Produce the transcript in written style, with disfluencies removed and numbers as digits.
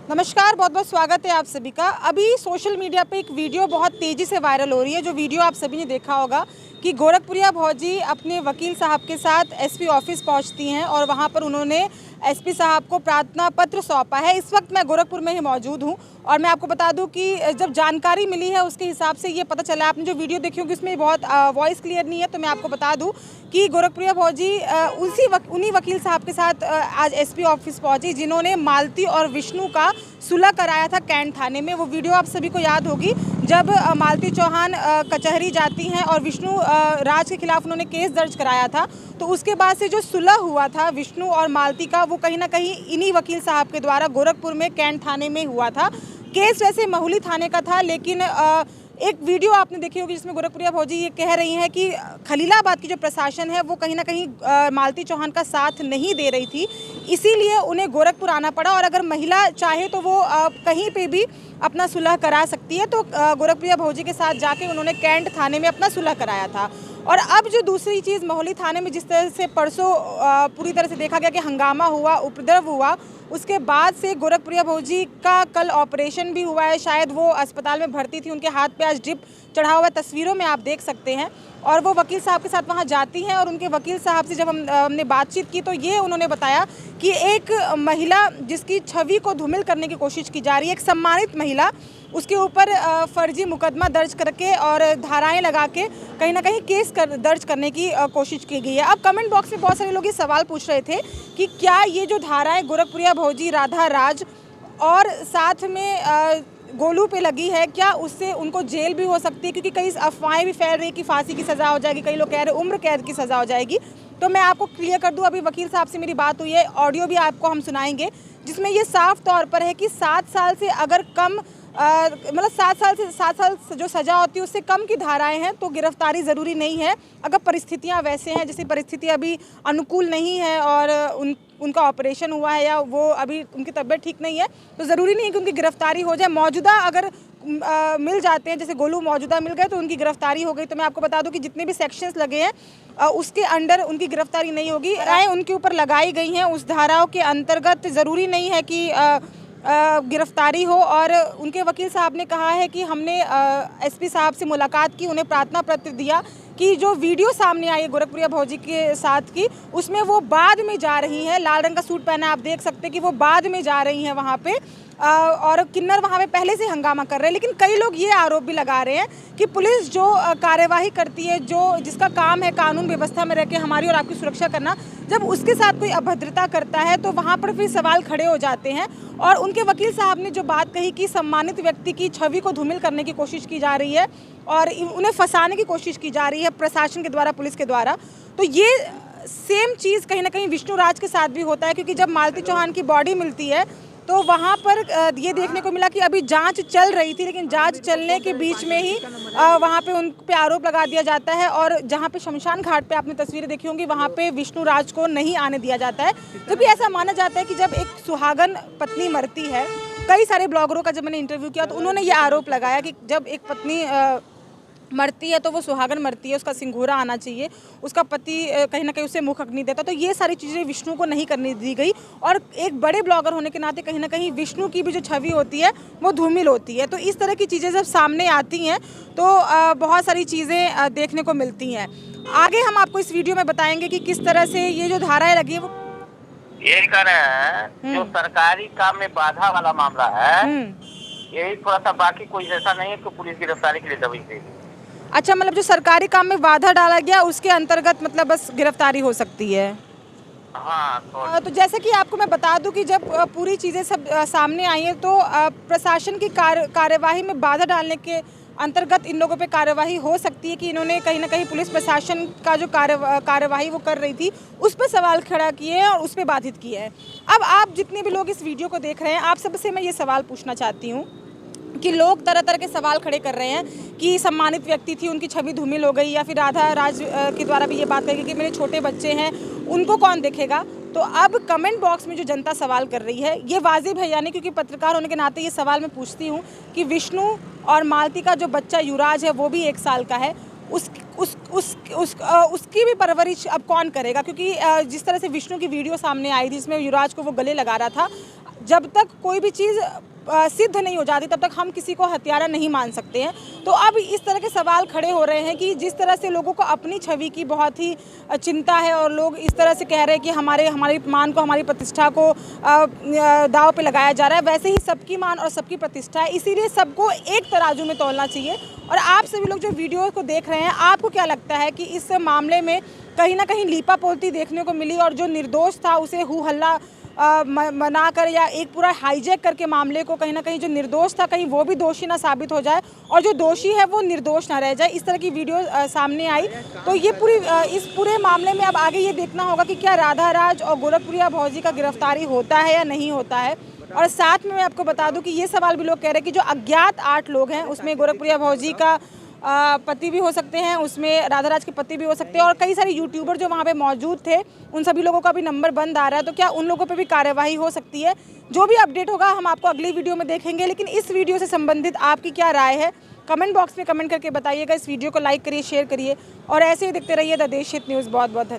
नमस्कार, बहुत बहुत स्वागत है आप सभी का। अभी सोशल मीडिया पे एक वीडियो बहुत तेज़ी से वायरल हो रही है, जो वीडियो आप सभी ने देखा होगा कि गोरखपुरिया भौजी अपने वकील साहब के साथ एसपी ऑफिस पहुंचती हैं और वहां पर उन्होंने एसपी साहब को प्रार्थना पत्र सौंपा है। इस वक्त मैं गोरखपुर में ही मौजूद हूं और मैं आपको बता दूं कि जब जानकारी मिली है उसके हिसाब से ये पता चला, आपने जो वीडियो देखी होगी उसमें बहुत वॉइस क्लियर नहीं है, तो मैं आपको बता दूं कि गोरखपुरिया भौजी उन्हीं वकील साहब के साथ आज एसपी ऑफिस पहुंची जिन्होंने मालती और विष्णु का सुलह कराया था कैंट थाने में। वो वीडियो आप सभी को याद होगी जब मालती चौहान कचहरी जाती हैं और विष्णु राज के खिलाफ उन्होंने केस दर्ज कराया था। तो उसके बाद से जो सुलह हुआ था विष्णु और मालती का, वो कहीं ना कहीं इन्हीं वकील साहब के द्वारा गोरखपुर में कैंट थाने में हुआ था। केस वैसे महुली थाने का था, लेकिन एक वीडियो आपने देखी होगी जिसमें गोरखपुरिया भौजी ये कह रही हैं कि खलीलाबाद की जो प्रशासन है वो कहीं ना कहीं मालती चौहान का साथ नहीं दे रही थी, इसीलिए उन्हें गोरखपुर आना पड़ा। और अगर महिला चाहे तो वो कहीं पे भी अपना सुलह करा सकती है। तो गोरखपुरिया भौजी के साथ जाके उन्होंने कैंट थाने में अपना सुलह कराया था। और अब जो दूसरी चीज़, महुली थाने में जिस तरह से परसों पूरी तरह से देखा गया कि हंगामा हुआ, उपद्रव हुआ, उसके बाद से गोरखपुरिया भौजी का कल ऑपरेशन भी हुआ है। शायद वो अस्पताल में भर्ती थी, उनके हाथ पे आज ड्रिप चढ़ा हुआ तस्वीरों में आप देख सकते हैं। और वो वकील साहब के साथ वहाँ जाती हैं और उनके वकील साहब से जब हमने बातचीत की तो ये उन्होंने बताया कि एक महिला जिसकी छवि को धूमिल करने की कोशिश की जा रही है, एक सम्मानित महिला, उसके ऊपर फर्जी मुकदमा दर्ज करके और धाराएं लगा के कहीं ना कहीं केस दर्ज करने की कोशिश की गई है। अब कमेंट बॉक्स में बहुत सारे लोग ये सवाल पूछ रहे थे कि क्या ये जो धाराएं गोरखपुरिया भौजी, राधा राज और साथ में गोलू पे लगी है, क्या उससे उनको जेल भी हो सकती है? क्योंकि कई अफवाहें भी फैल रही है कि फांसी की सज़ा हो जाएगी, कई लोग कह रहे हैं उम्र कैद की सज़ा हो जाएगी। तो मैं आपको क्लियर कर दूं, अभी वकील साहब से मेरी बात हुई है, ऑडियो भी आपको हम सुनाएंगे जिसमें ये साफ तौर पर है कि 7 साल से अगर कम मतलब 7 साल जो सज़ा होती है उससे कम की धाराएं हैं तो गिरफ्तारी ज़रूरी नहीं है। अगर परिस्थितियां वैसे हैं, जैसे परिस्थिति अभी अनुकूल नहीं है और उनका ऑपरेशन हुआ है या वो अभी उनकी तबीयत ठीक नहीं है, तो ज़रूरी नहीं है कि उनकी गिरफ्तारी हो जाए। मौजूदा अगर मिल जाते हैं, जैसे गोलू मौजूदा मिल गए तो उनकी गिरफ्तारी हो गई। तो मैं आपको बता दूं कि जितने भी सेक्शंस लगे हैं उसके अंडर उनकी गिरफ्तारी नहीं होगी। राय उनके ऊपर लगाई गई हैं उस धाराओं के अंतर्गत, ज़रूरी नहीं है कि गिरफ्तारी हो। और उनके वकील साहब ने कहा है कि हमने एसपी साहब से मुलाकात की, उन्हें प्रार्थना पत्र दिया कि जो वीडियो सामने आई है गोरखपुरिया भौजी के साथ की, उसमें वो बाद में जा रही हैं, लाल रंग का सूट पहना, आप देख सकते हैं कि वो बाद में जा रही हैं वहाँ पे, और किन्नर वहाँ पे पहले से हंगामा कर रहे हैं। लेकिन कई लोग ये आरोप भी लगा रहे हैं कि पुलिस जो कार्यवाही करती है, जो जिसका काम है कानून व्यवस्था में रह के हमारी और आपकी सुरक्षा करना, जब उसके साथ कोई अभद्रता करता है तो वहाँ पर फिर सवाल खड़े हो जाते हैं। और उनके वकील साहब ने जो बात कही कि सम्मानित व्यक्ति की छवि को धूमिल करने की कोशिश की जा रही है और उन्हें फंसाने की कोशिश की जा रही है प्रशासन के द्वारा, पुलिस के द्वारा, तो ये सेम चीज़ कहीं ना कहीं विष्णु राज के साथ भी होता है। क्योंकि जब मालती चौहान की बॉडी मिलती है तो वहाँ पर ये देखने को मिला कि अभी जांच चल रही थी, लेकिन जांच चलने के बीच में ही वहाँ पे उन पे आरोप लगा दिया जाता है। और जहाँ पे शमशान घाट पे आपने तस्वीरें देखी होंगी, वहाँ पे विष्णु राज को नहीं आने दिया जाता है। जबकि ऐसा माना जाता है कि जब एक सुहागन पत्नी मरती है, कई सारे ब्लॉगरों का जब मैंने इंटरव्यू किया तो उन्होंने ये आरोप लगाया कि जब एक पत्नी मरती है तो वो सुहागन मरती है, उसका सिंघोरा आना चाहिए, उसका पति कहीं ना कहीं उसे मुख अग्नि देता। तो ये सारी चीज़ें विष्णु को नहीं करने दी गई। और एक बड़े ब्लॉगर होने के नाते कहीं ना कहीं विष्णु की भी जो छवि होती है वो धूमिल होती है। तो इस तरह की चीज़ें जब सामने आती हैं तो बहुत सारी चीज़ें देखने को मिलती हैं। आगे हम आपको इस वीडियो में बताएंगे कि किस तरह से ये जो धाराएं लगी है वो यही कह रहे हैं जो सरकारी काम में बाधा वाला मामला है, यही थोड़ा सा, बाकी कोई ऐसा नहीं है कि पुलिस गिरफ्तारी के लिए दबी देगी। अच्छा, मतलब जो सरकारी काम में बाधा डाला गया उसके अंतर्गत मतलब बस गिरफ्तारी हो सकती है। हाँ, तो जैसे कि आपको मैं बता दूं कि जब पूरी चीज़ें सब सामने आई हैं तो प्रशासन की कार्यवाही में बाधा डालने के अंतर्गत इन लोगों पे कार्यवाही हो सकती है कि इन्होंने कहीं ना कहीं पुलिस प्रशासन का जो कार्यवाही वो कर रही थी उस पर सवाल खड़ा किए हैं और उस पर बाधित किए हैं। अब आप जितने भी लोग इस वीडियो को देख रहे हैं, आप सबसे मैं ये सवाल पूछना चाहती हूँ कि लोग तरह तरह के सवाल खड़े कर रहे हैं कि सम्मानित व्यक्ति थी, उनकी छवि धूमिल हो गई, या फिर राधा राज के द्वारा भी ये बात कही कि मेरे छोटे बच्चे हैं उनको कौन देखेगा। तो अब कमेंट बॉक्स में जो जनता सवाल कर रही है ये वाजिब है, यानी क्योंकि पत्रकार होने के नाते ये सवाल मैं पूछती हूँ कि विष्णु और मालती का जो बच्चा युवराज है वो भी 1 साल का है, उसकी भी परवरिश अब कौन करेगा? क्योंकि जिस तरह से विष्णु की वीडियो सामने आई थी जिसमें युवराज को वो गले लगा रहा था, जब तक कोई भी चीज़ सिद्ध नहीं हो जाती तब तक हम किसी को हत्यारा नहीं मान सकते हैं। तो अब इस तरह के सवाल खड़े हो रहे हैं कि जिस तरह से लोगों को अपनी छवि की बहुत ही चिंता है और लोग इस तरह से कह रहे हैं कि हमारी मान को, हमारी प्रतिष्ठा को दांव पे लगाया जा रहा है, वैसे ही सबकी मान और सबकी प्रतिष्ठा है, इसीलिए सबको एक तराजू में तौलना चाहिए। और आप सभी लोग जो वीडियो को देख रहे हैं, आपको क्या लगता है कि इस मामले में कहीं ना कहीं लीपापोती देखने को मिली और जो निर्दोष था उसे हू हल्ला मनाकर या एक पूरा हाईजैक करके मामले को कहीं ना कहीं जो निर्दोष था कहीं वो भी दोषी ना साबित हो जाए और जो दोषी है वो निर्दोष ना रह जाए, इस तरह की वीडियो सामने आई। तो ये इस पूरे मामले में अब आगे ये देखना होगा कि क्या राधा राज और गोरखपुरिया भौजी का गिरफ्तारी होता है या नहीं होता है। और साथ में मैं आपको बता दूं कि ये सवाल भी लोग कह रहे हैं कि जो अज्ञात 8 लोग हैं उसमें गोरखपुरिया भौजी का पति भी हो सकते हैं, उसमें राधाराज के पति भी हो सकते हैं और कई सारे यूट्यूबर जो वहाँ पे मौजूद थे उन सभी लोगों का भी नंबर बंद आ रहा है। तो क्या उन लोगों पे भी कार्यवाही हो सकती है? जो भी अपडेट होगा हम आपको अगली वीडियो में देखेंगे। लेकिन इस वीडियो से संबंधित आपकी क्या राय है, कमेंट बॉक्स में कमेंट करके बताइएगा। इस वीडियो को लाइक करिए, शेयर करिए और ऐसे ही देखते रहिए द देशहित न्यूज़। बहुत बहुत धन्यवाद।